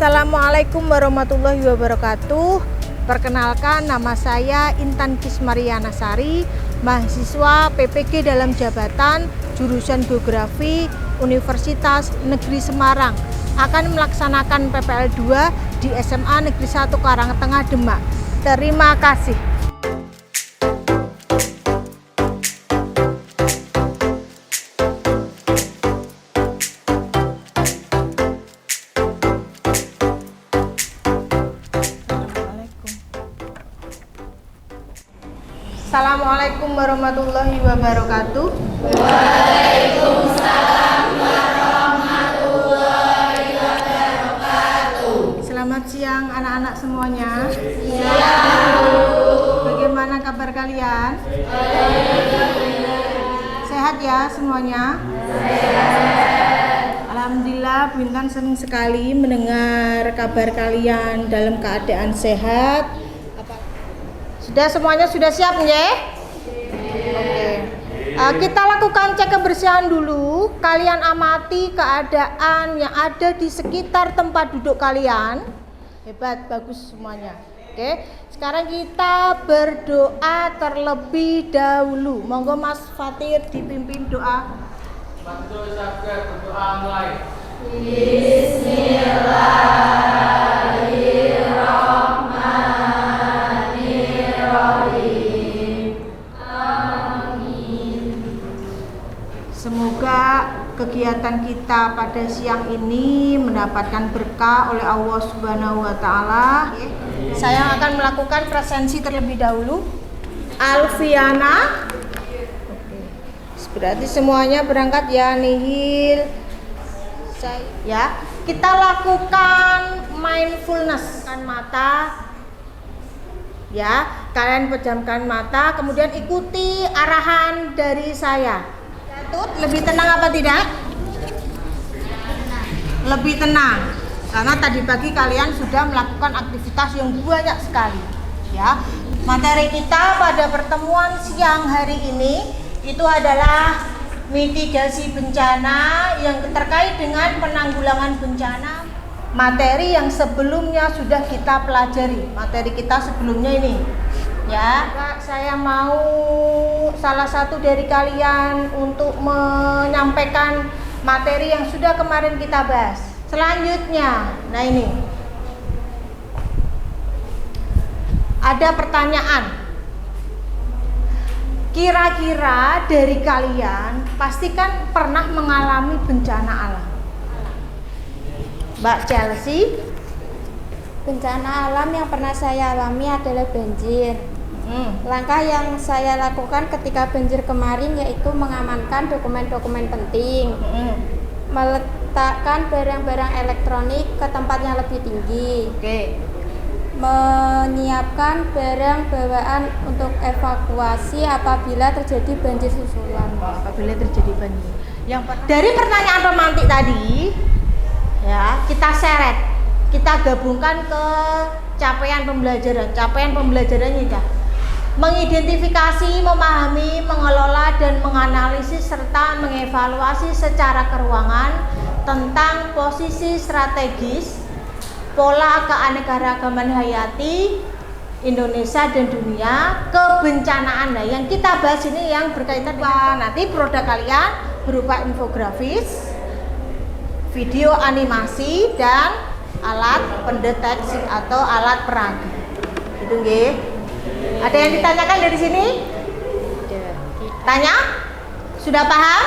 Assalamualaikum warahmatullahi wabarakatuh. Perkenalkan, nama saya Intan Kismariana Sari, mahasiswa PPG dalam jabatan jurusan Geografi Universitas Negeri Semarang, akan melaksanakan PPL 2 di SMA Negeri 1 Karangtengah, Demak. Terima kasih. Assalamualaikum warahmatullahi wabarakatuh. Waalaikumsalam warahmatullahi wabarakatuh. Selamat siang anak-anak semuanya. Siang. Bagaimana kabar kalian? Sehat ya semuanya? Sehat. Alhamdulillah, Bu Intan senang sekali mendengar kabar kalian dalam keadaan sehat. Sudah semuanya sudah siap nggih? Oke. Kita lakukan cek kebersihan dulu. Kalian amati keadaan yang ada di sekitar tempat duduk kalian. Hebat, bagus semuanya. Oke. Sekarang kita berdoa terlebih dahulu. Monggo Mas Fatir dipimpin doa. Bantu saya berdoa mulai. Semoga kegiatan kita pada siang ini mendapatkan berkah oleh Allah Subhanahu wa taala. Saya akan melakukan presensi terlebih dahulu. Alfiana. Berarti semuanya berangkat ya, nihil. Ya, kita lakukan mindfulness kan mata. Ya, kalian pejamkan mata, kemudian ikuti arahan dari saya. Lebih tenang apa tidak? Lebih tenang, karena tadi pagi kalian sudah melakukan aktivitas yang banyak sekali. Ya, materi kita pada pertemuan siang hari ini itu adalah mitigasi bencana yang terkait dengan penanggulangan bencana. Materi yang sebelumnya sudah kita pelajari, materi kita sebelumnya ini. Ya, saya mau salah satu dari kalian untuk menyampaikan materi yang sudah kemarin kita bahas. Selanjutnya, nah ini ada pertanyaan. Kira-kira dari kalian pasti kan pernah mengalami bencana alam. Mbak Chelsea? Bencana alam yang pernah saya alami adalah banjir. Langkah yang saya lakukan ketika banjir kemarin yaitu mengamankan dokumen-dokumen penting, meletakkan barang-barang elektronik ke tempat yang lebih tinggi, menyiapkan barang bawaan untuk evakuasi apabila terjadi banjir susulan. Apabila terjadi banjir. Dari pertanyaan romantik tadi, ya kita seret, kita gabungkan ke capaian pembelajaran. Capaian pembelajarannya ya, mengidentifikasi, memahami, mengelola, dan menganalisis serta mengevaluasi secara keruangan tentang posisi strategis, pola keanekaragaman hayati Indonesia dan dunia, kebencanaan. Nah, yang kita bahas ini yang berkaitan dengan nanti produk kalian berupa infografis, video animasi, dan alat pendeteksi atau alat peraga. Itu nggih. Ada yang ditanyakan dari sini? Tanya? Sudah paham?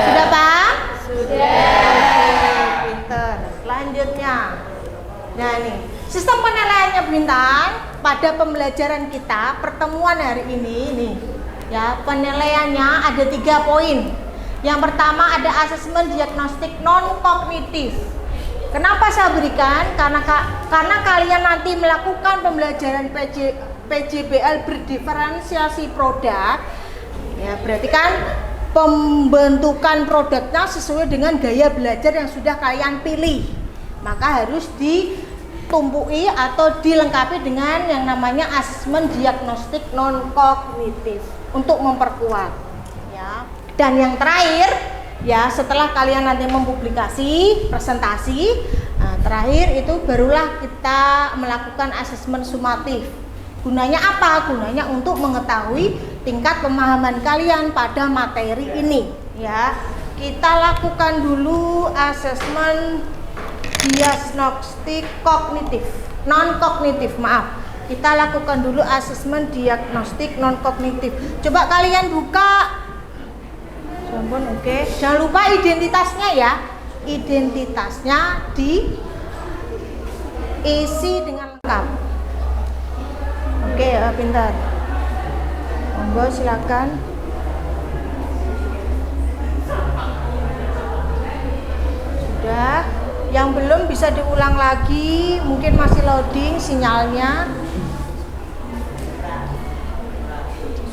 Sudah paham? Sudah. Pinter. Selanjutnya. Nah ini, sistem penilaiannya Bintang pada pembelajaran kita pertemuan hari ini nih. Ya, penilaiannya ada 3 poin. Yang pertama ada asesmen diagnostik non kognitif. Kenapa saya berikan? Karena kalian nanti melakukan pembelajaran PJBL berdiferensiasi produk. Ya, berarti kan pembentukan produknya sesuai dengan gaya belajar yang sudah kalian pilih. Maka harus ditumpui atau dilengkapi dengan yang namanya asesmen diagnostik non kognitif untuk memperkuat. Ya. Dan yang terakhir Ya, setelah kalian nanti mempublikasi, presentasi, nah, terakhir itu barulah kita melakukan asesmen sumatif. Gunanya apa? Gunanya untuk mengetahui tingkat pemahaman kalian pada materi ini. Ya, kita lakukan dulu asesmen diagnostik kognitif, non kognitif, maaf. Kita lakukan dulu asesmen diagnostik non kognitif. Coba kalian buka. Oke. Jangan lupa identitasnya ya. Identitasnya diisi dengan lengkap. Oke, pintar. Monggo silakan. Sudah. Yang belum bisa diulang lagi, mungkin masih loading sinyalnya.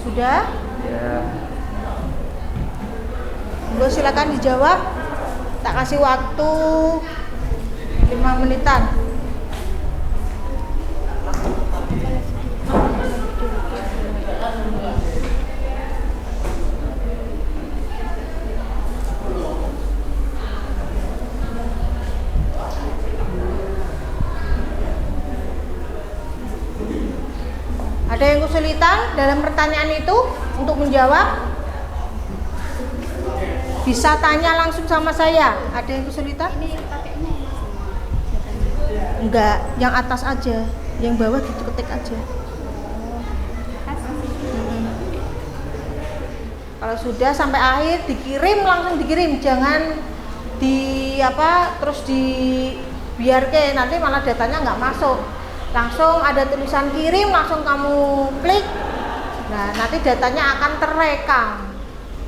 Sudah? Ya. Monggo silakan dijawab. Tak kasih waktu 5 menitan. Ada yang kesulitan dalam pertanyaan itu untuk menjawab? Bisa tanya langsung sama saya. Ada yang kesulitan? Enggak, yang atas aja, yang bawah diketik aja. Kalau sudah sampai akhir dikirim, langsung dikirim, jangan terus dibiarkan, nanti malah datanya nggak masuk. Langsung ada tulisan kirim, langsung kamu klik. Nah, nanti datanya akan terekam.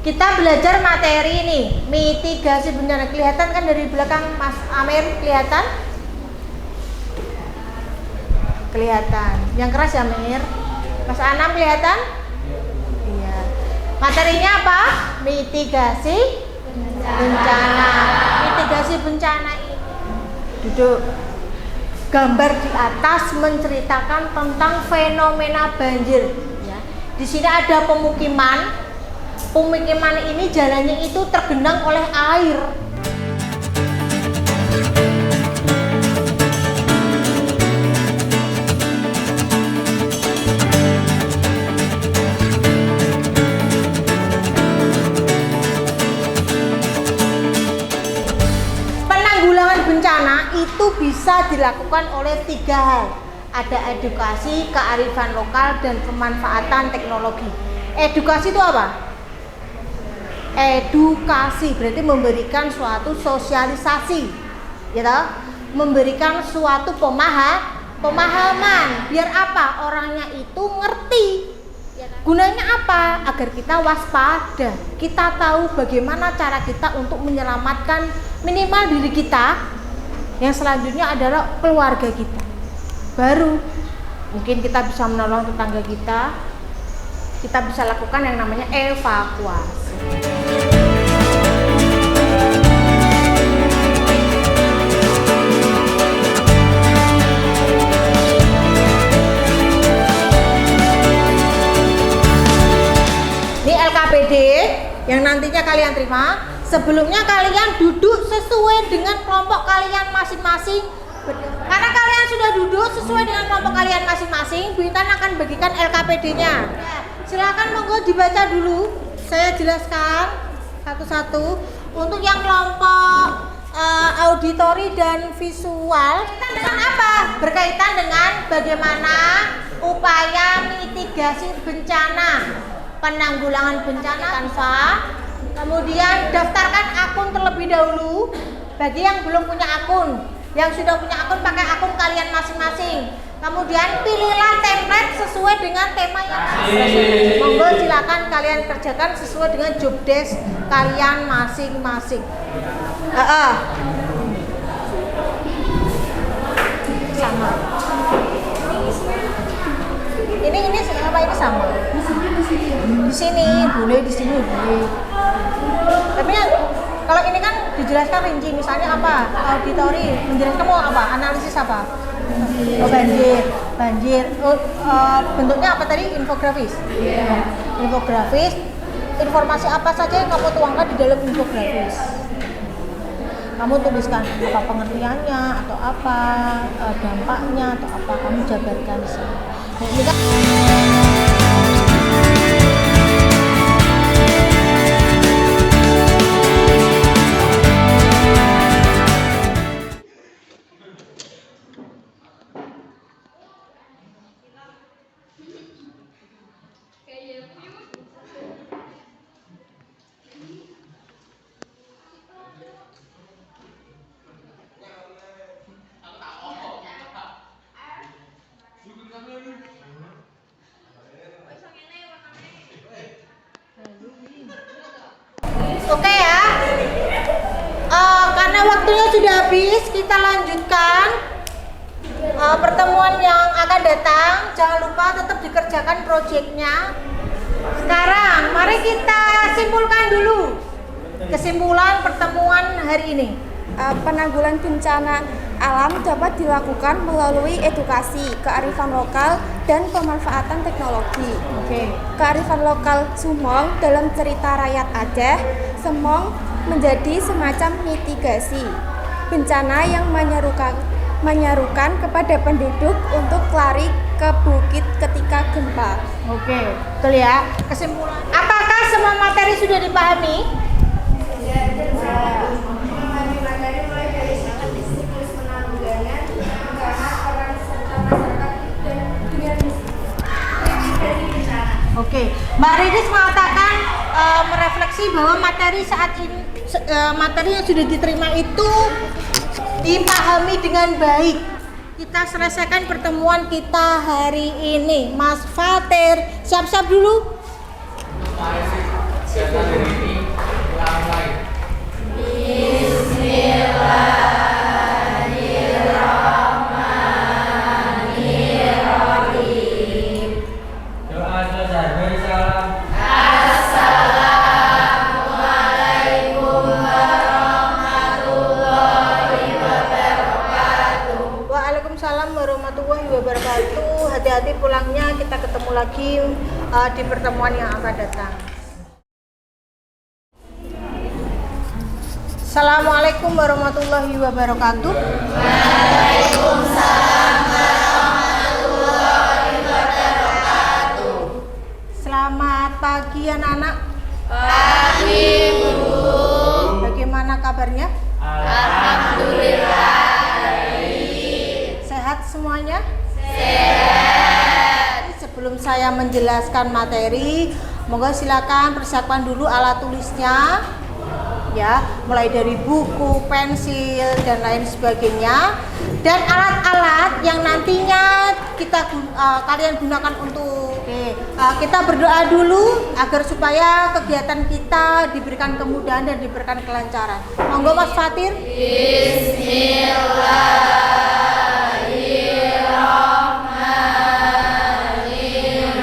Kita belajar materi ini, mitigasi bencana. Kelihatan kan dari belakang Mas Amir, kelihatan? Kelihatan. Yang keras ya, Amir? Mas Anam kelihatan? Iya. Materinya apa? Mitigasi bencana. Mitigasi bencana ini. Duduk. Gambar di atas menceritakan tentang fenomena banjir. Ya. Di sini ada pemukiman. Pemukiman ini jalannya itu tergenang oleh air. Bencana itu bisa dilakukan oleh 3 hal. Ada edukasi, kearifan lokal, dan pemanfaatan teknologi. Edukasi itu apa? Edukasi berarti memberikan suatu sosialisasi, gitu? Memberikan suatu pemahaman. Biar apa? Orangnya itu ngerti. Gunanya apa? Agar kita waspada. Kita tahu bagaimana cara kita untuk menyelamatkan minimal diri kita. Yang selanjutnya adalah keluarga kita. Baru mungkin kita bisa menolong tetangga kita. Kita bisa lakukan yang namanya evakuasi. Ini LKPD yang nantinya kalian terima. Sebelumnya kalian duduk sesuai dengan kelompok kalian masing-masing. Karena kalian sudah duduk sesuai dengan kelompok kalian masing-masing, Bu Intan akan bagikan LKPD-nya. Silakan monggo dibaca dulu. Saya jelaskan satu-satu. Untuk yang kelompok auditori dan visual, dengan apa? Berkaitan dengan bagaimana upaya mitigasi bencana, penanggulangan bencana tanpa. Kemudian daftarkan akun terlebih dahulu bagi yang belum punya akun. Yang sudah punya akun pakai akun kalian masing-masing. Kemudian pilihlah template sesuai dengan tema yang monggo silakan kalian kerjakan sesuai dengan job desk kalian masing-masing. Sama. Ini apa ini sama? Di sini boleh, di sini boleh. Tapi kalau ini kan dijelaskan rinci, misalnya apa? Auditori, menjelaskan mau apa? Analisis apa? Oh, banjir. Bentuknya apa tadi? Infografis. Infografis. informasi apa saja yang kamu tuangkan di dalam infografis. Kamu tuliskan apa pengertiannya atau apa dampaknya atau apa, kamu jabarkan di sini. Nah, ini kan oke ya. Karena waktunya sudah habis, kita lanjutkan pertemuan yang akan datang. Jangan lupa tetap dikerjakan proyeknya. Sekarang mari kita simpulkan dulu kesimpulan pertemuan hari ini. Penanggulangan bencana alam dapat dilakukan melalui edukasi, kearifan lokal, dan pemanfaatan teknologi. Oke. Kearifan lokal Sumong dalam cerita rakyat Aceh, Semong menjadi semacam mitigasi bencana yang menyerukan kepada penduduk untuk lari ke bukit ketika gempa. Oke, betul ya. Kesimpulan. Apakah semua materi sudah dipahami? Memahami materi mulai dari siklus penanggulangan, bencana, peran serta masyarakat dan dunia mitigasi bencana. Oke, Mbak Ridis mengatakan merefleksi bahwa materi saat ini materi yang sudah diterima itu dipahami dengan baik. Kita selesaikan pertemuan kita hari ini. Mas Fatir, siap-siap dulu. Kegiatan hari ini mulai. Doa selesai. Beri salam. Waalaikumsalam warahmatullahi wabarakatuh. Hati-hati pulangnya, kita ketemu lagi di pertemuan yang akan datang. Assalamualaikum warahmatullahi wabarakatuh. Selamat pagi anak-anak. Pagi, Bu. Bagaimana kabarnya? Alhamdulillah. Sehat semuanya? Sehat. Sebelum saya menjelaskan materi, monggo silakan persiapkan dulu alat tulisnya. Ya, mulai dari buku, pensil, dan lain sebagainya, dan alat-alat yang nantinya kalian gunakan untuk kita berdoa dulu agar supaya kegiatan kita diberikan kemudahan dan diberikan kelancaran. Monggo Mas Fatir.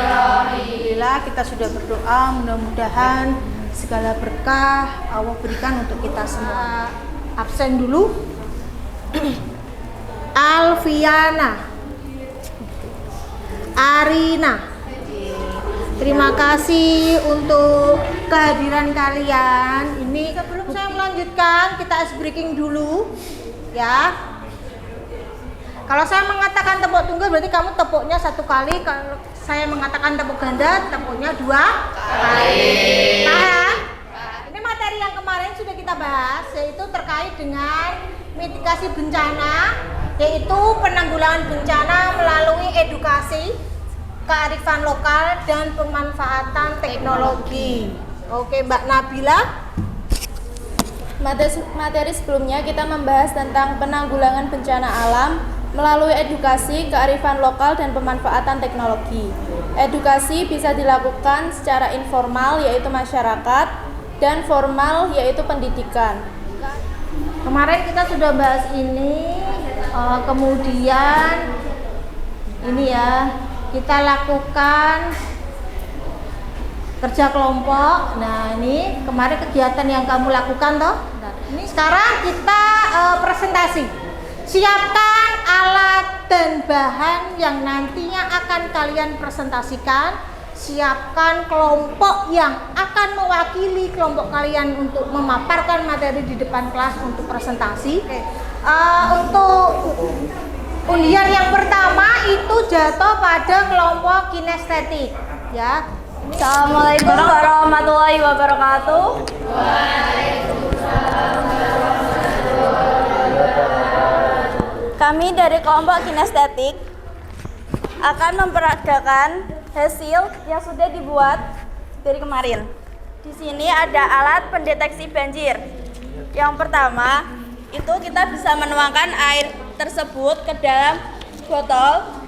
Alhamdulillah, kita sudah berdoa, mudah-mudahan segala berkah Allah berikan untuk kita semua. Absen dulu. Alfiana, Arina, terima kasih untuk kehadiran kalian. Ini sebelum saya melanjutkan, kita ice breaking dulu ya. Kalau saya mengatakan tepuk tunggal berarti kamu tepuknya satu kali. Kalau saya mengatakan tepuk ganda, tepuknya dua kali. Paham? Ini materi yang kemarin sudah kita bahas, yaitu terkait dengan mitigasi bencana, yaitu penanggulangan bencana melalui edukasi, kearifan lokal, dan pemanfaatan teknologi. Oke, Mbak Nabila. Materi sebelumnya kita membahas tentang penanggulangan bencana alam melalui edukasi, kearifan lokal, dan pemanfaatan teknologi. Edukasi bisa dilakukan secara informal, yaitu masyarakat, dan formal, yaitu pendidikan. Kemarin kita sudah bahas ini, kemudian ini ya, kita lakukan kerja kelompok. Nah, ini kemarin kegiatan yang kamu lakukan toh. Ini sekarang kita presentasi. Siapkan alat dan bahan yang nantinya akan kalian presentasikan siapkan kelompok yang akan mewakili kelompok kalian untuk memaparkan materi di depan kelas untuk presentasi. Untuk undian yang pertama itu jatuh pada kelompok kinestetik, ya. Assalamualaikum warahmatullahi wabarakatuh. Kami dari kelompok kinestetik akan memperagakan hasil yang sudah dibuat dari kemarin. Di sini ada alat pendeteksi banjir. Yang pertama, itu kita bisa menuangkan air tersebut ke dalam botol.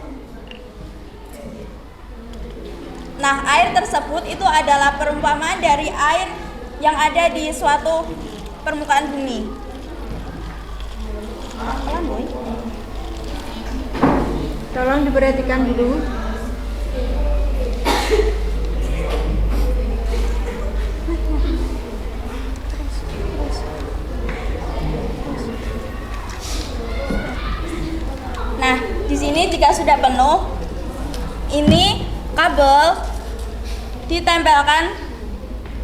Nah, air tersebut itu adalah perumpamaan dari air yang ada di suatu permukaan bumi. Tolong diperhatikan dulu. Nah, di sini jika sudah penuh, ini kabel ditempelkan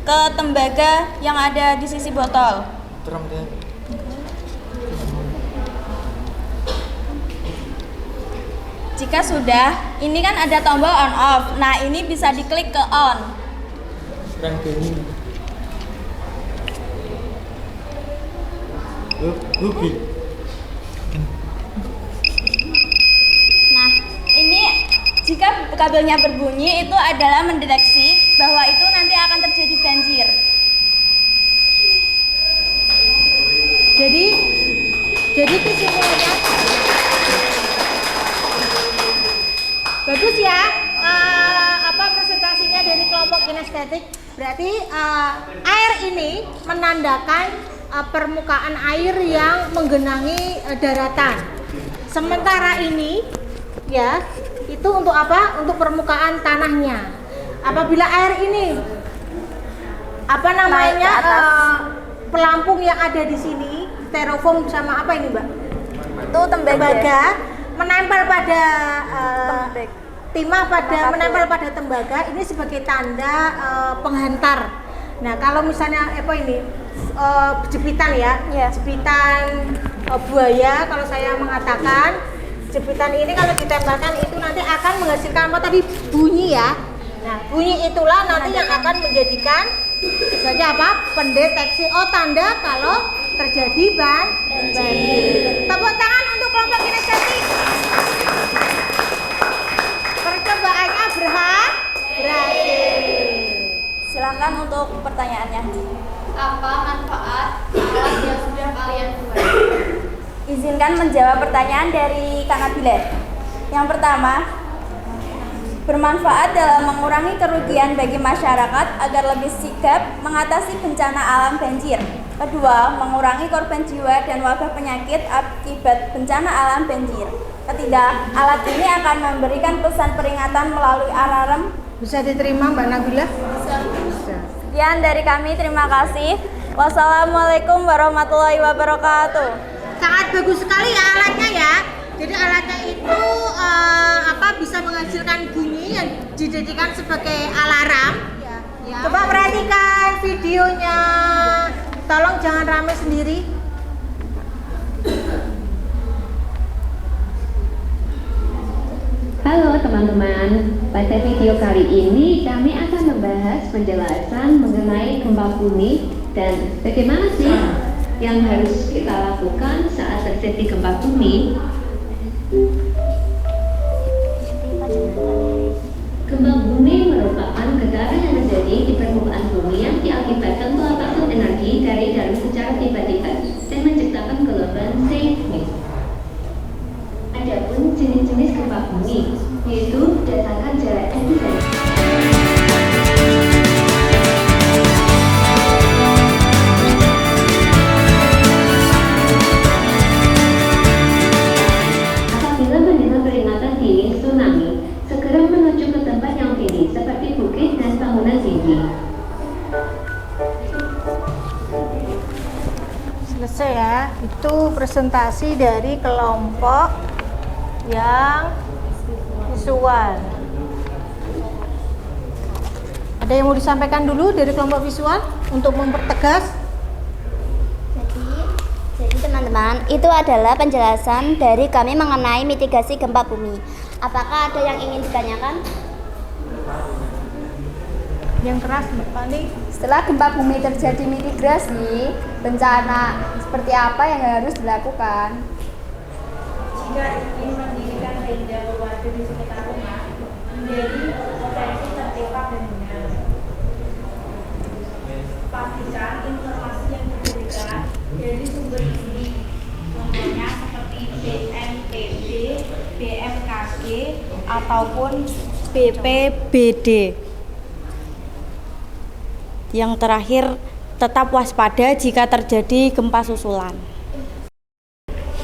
ke tembaga yang ada di sisi botol. Jika sudah, ini kan ada tombol on off. Nah, ini bisa diklik ke on. Nah, ini jika kabelnya berbunyi itu adalah mendeteksi bahwa itu nanti akan terjadi banjir. Jadi kesimpulannya bagus ya, presentasinya dari kelompok kinestetik. Berarti air ini menandakan permukaan air yang menggenangi daratan. Sementara ini ya, itu untuk apa? Untuk permukaan tanahnya. Apabila air ini pelampung yang ada di sini, styrofoam sama apa ini, Mbak? Itu tembaga. Menempel pada menempel pada tembaga ini sebagai tanda penghantar. Nah, kalau misalnya jepitan ya, jepitan buaya, kalau saya mengatakan jepitan ini kalau ditempelkan itu nanti akan menghasilkan apa tadi? Bunyi ya. Nah, bunyi itulah nanti yang akan menjadikan sebagai apa? Pendeteksi tanda kalau terjadi banjir. Tepuk tangan untuk kelompok kinestetik. Percobaannya berhasil. Silakan untuk pertanyaannya. Apa manfaat alat yang sudah kalian buat? Izinkan menjawab pertanyaan dari Kak Nabila. Yang pertama, bermanfaat dalam mengurangi kerugian bagi masyarakat agar lebih sigap mengatasi bencana alam banjir. Kedua, mengurangi korban jiwa dan wabah penyakit akibat bencana alam banjir. Ketiga, alat ini akan memberikan pesan peringatan melalui alarm. Bisa diterima Mbak Nabila? Bisa. Sekian dari kami, terima kasih. Wassalamualaikum warahmatullahi wabarakatuh. Sangat bagus sekali ya alatnya ya. Jadi alatnya itu bisa menghasilkan bunyi yang dijadikan sebagai alarm. Ya. Coba perhatikan videonya. Tolong jangan rame sendiri. Halo teman-teman, pada video kali ini kami akan membahas penjelasan mengenai gempa bumi dan bagaimana sih yang harus kita lakukan saat terjadi gempa bumi. Gempa bumi merupakan getaran yang terjadi di permukaan bumi yang diakibatkan pelepasan energi dari dalam secara tiba-tiba dan menciptakan gelombang seismik. Adapun jenis-jenis gempa bumi yaitu berdasarkan jarak epicenter. Apabila mendengar peringatan dini tsunami, segera menuju ke tempat yang tinggi seperti bukit dan bangunan tinggi. Selesai ya. Itu presentasi dari kelompok yang visual. Ada yang mau disampaikan dulu dari kelompok visual untuk mempertegas? Jadi teman-teman, itu adalah penjelasan dari kami mengenai mitigasi gempa bumi. Apakah ada yang ingin ditanyakan? Yang keras Mbak Fani. Setelah gempa bumi terjadi mitigasi, bencana seperti apa yang harus dilakukan? Jika ingin mendirikan tenda berwarga di sekitar rumah, menjadi potensi tertimpa dan benar. Pastikan informasi yang diberikan dari sumber ini, contohnya seperti BNPB, BMKG, ataupun BPBD. Yang terakhir, tetap waspada jika terjadi gempa susulan.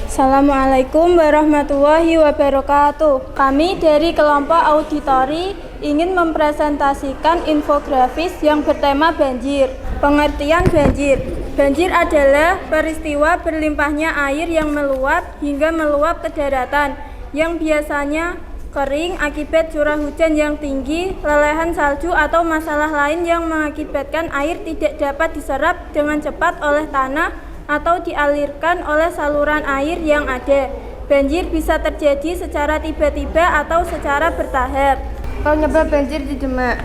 Assalamualaikum warahmatullahi wabarakatuh. Kami dari kelompok auditori ingin mempresentasikan infografis yang bertema banjir. Pengertian banjir. Banjir adalah peristiwa berlimpahnya air yang meluap hingga meluap ke daratan, yang biasanya kering akibat curah hujan yang tinggi, lelehan salju atau masalah lain yang mengakibatkan air tidak dapat diserap dengan cepat oleh tanah atau dialirkan oleh saluran air yang ada. Banjir bisa terjadi secara tiba-tiba atau secara bertahap. Penyebab banjir di Demak.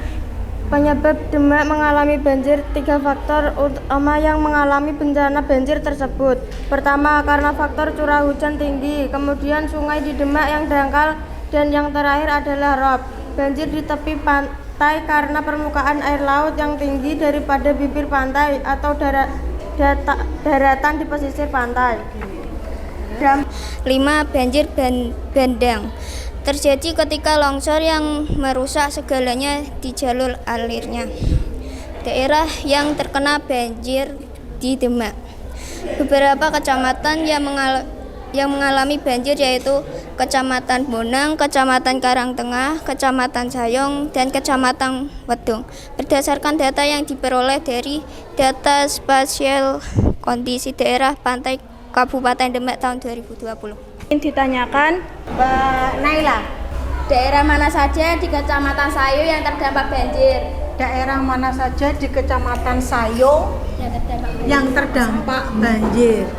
Penyebab Demak mengalami banjir, 3 faktor utama yang mengalami bencana banjir tersebut. Pertama, karena faktor curah hujan tinggi, kemudian sungai di Demak yang dangkal, dan yang terakhir adalah rob. Banjir di tepi pantai karena permukaan air laut yang tinggi daripada bibir pantai atau daratan di pesisir pantai. 5. Banjir bandang. Terjadi ketika longsor yang merusak segalanya di jalur alirnya. Daerah yang terkena banjir di Demak. Beberapa kecamatan yang mengalami banjir yaitu Kecamatan Bonang, Kecamatan Karangtengah, Kecamatan Sayong, dan Kecamatan Wedung. Berdasarkan data yang diperoleh dari Data Spasial Kondisi Daerah Pantai Kabupaten Demak tahun 2020. Ingin ditanyakan, Mbak Naila, daerah mana saja di Kecamatan Sayong yang terdampak banjir? daerah mana saja di Kecamatan Sayong yang terdampak banjir?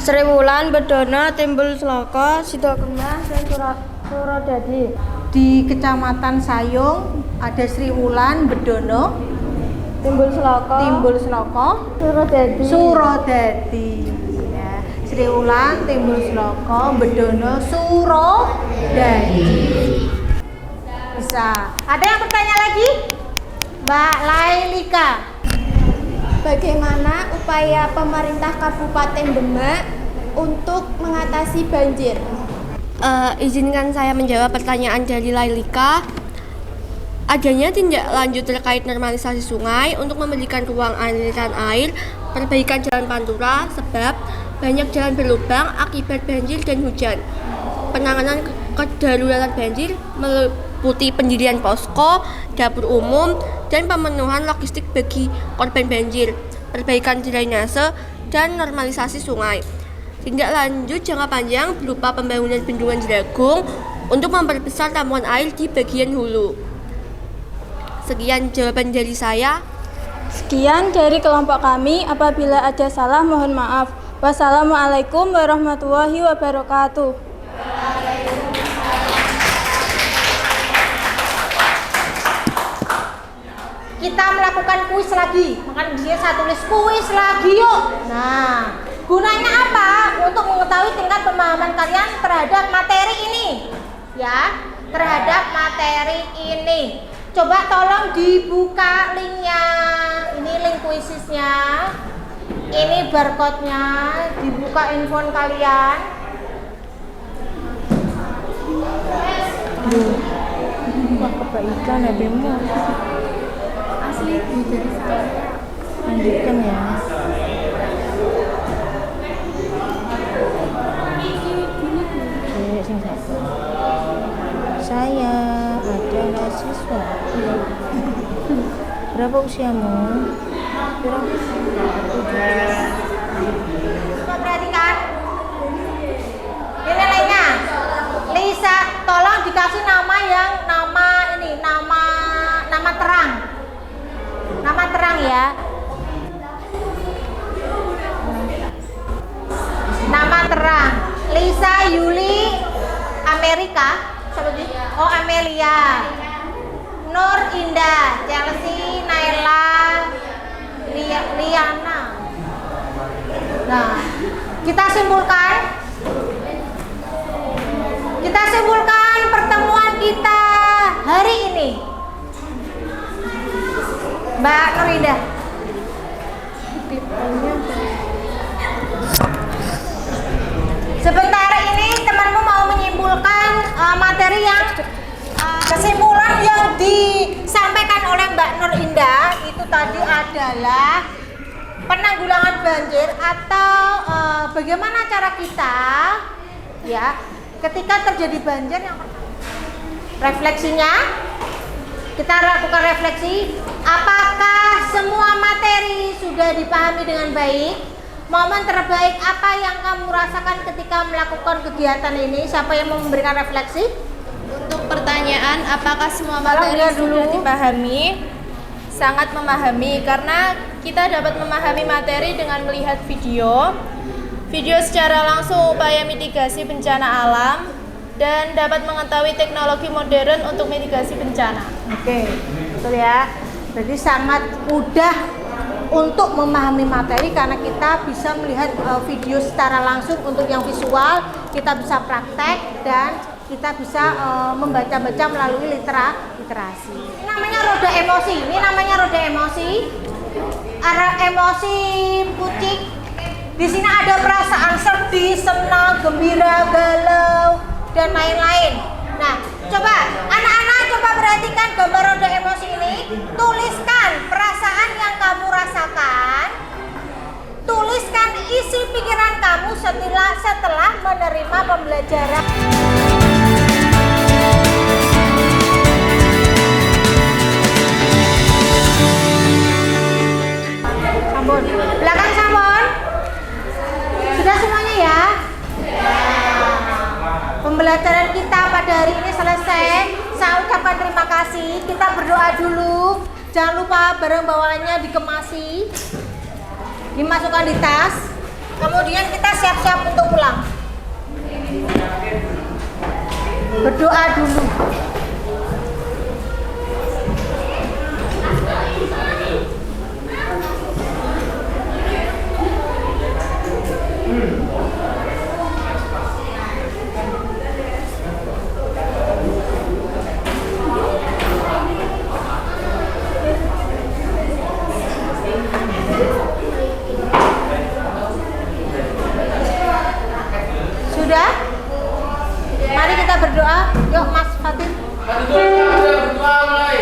Sriwulan, Bedono, Timbul Seloko, Sidokemah, dan Surodadi. Di Kecamatan Sayong ada Sriwulan, Bedono, Timbul Seloko, Surodadi. Ya. Sriwulan, Timbul Seloko, Bedono, Surodadi. Bisa. Ada yang bertanya lagi? Mbak Lailika. Bagaimana upaya pemerintah Kabupaten Demak untuk mengatasi banjir? Izinkan saya menjawab pertanyaan dari Lailika. Adanya tindak lanjut terkait normalisasi sungai untuk memberikan ruang aliran air, perbaikan jalan pantura sebab banyak jalan berlubang akibat banjir dan hujan. Penanganan kedaruratan banjir meliputi pendirian posko, dapur umum, dan pemenuhan logistik bagi korban banjir, perbaikan drainase, dan normalisasi sungai. Tindak lanjut jangka panjang berupa pembangunan bendungan Jeragung untuk memperbesar tampungan air di bagian hulu. Sekian jawaban dari saya. Sekian dari kelompok kami. Apabila ada salah, mohon maaf. Wassalamualaikum warahmatullahi wabarakatuh. Kita melakukan kuis lagi, makanya dia saya tulis kuis lagi yuk. Nah, gunanya apa? Untuk mengetahui tingkat pemahaman kalian terhadap materi ini, ya, terhadap materi ini. Coba tolong dibuka linknya. Ini link kuisisnya, ini barcode-nya, dibuka handphone kalian. Wah, kebaikan ya demo. Asli lanjutkan ya. Saya adalah siswa. Berapa usiamu? Perhatikan ini lainnya. Lisa, tolong dikasih nama yang nama terang. terang. Lisa, Yuli, Amerika, seperti oh Amelia, Nur, Indah, Chelsea, Naila, Liana. Nah, kita simpulkan pertemuan kita hari ini. Mbak Nur Indah. Sebentar ini temanmu mau menyimpulkan materi yang kesimpulan yang disampaikan oleh Mbak Nur Indah itu tadi adalah penanggulangan banjir atau bagaimana cara kita ya ketika terjadi banjir yang refleksinya kita lakukan refleksi apakah semua materi sudah dipahami dengan baik. Momen terbaik apa yang kamu rasakan ketika melakukan kegiatan ini? Siapa yang mau memberikan refleksi? Untuk pertanyaan apakah semua materi sudah dipahami? Sangat memahami karena kita dapat memahami materi dengan melihat video secara langsung upaya mitigasi bencana alam dan dapat mengetahui teknologi modern untuk mitigasi bencana. Oke, betul ya. Berarti sangat mudah untuk memahami materi karena kita bisa melihat video secara langsung. Untuk yang visual kita bisa praktek dan kita bisa membaca-baca melalui literasi. Ini namanya roda emosi. Emosi kucing. Di sini ada perasaan sedih, senang, gembira, galau dan lain-lain. Nah, coba anak-anak coba perhatikan gambar roda emosi ini. Tuliskan perasaan yang kamu rasakan. Tuliskan isi pikiran kamu setelah menerima pembelajaran. Sambun. Belakang sambun. Sudah semuanya ya? Pembelajaran kita pada hari ini selesai. Saya ucapkan terima kasih. Kita berdoa dulu. Jangan lupa barang bawaannya dikemasi, dimasukkan di tas. Kemudian kita siap-siap untuk pulang. Berdoa dulu. Sudah? Mari kita berdoa. Yuk Mas Fatin. Berdoa mulai.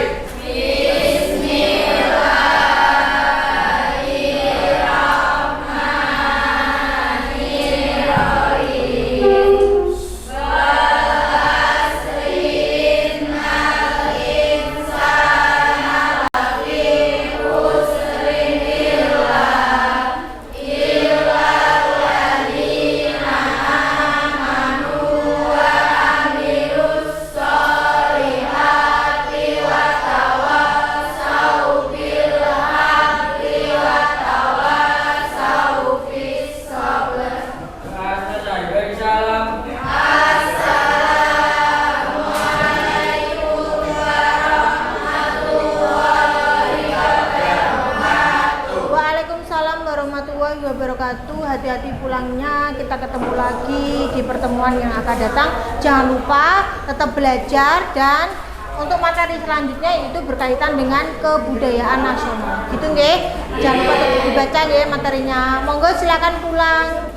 Hati-hati pulangnya, kita ketemu lagi di pertemuan yang akan datang. Jangan lupa tetap belajar dan untuk materi selanjutnya itu berkaitan dengan kebudayaan nasional. Gitu nggih. Jangan lupa dibaca nggih materinya. Monggo silakan pulang.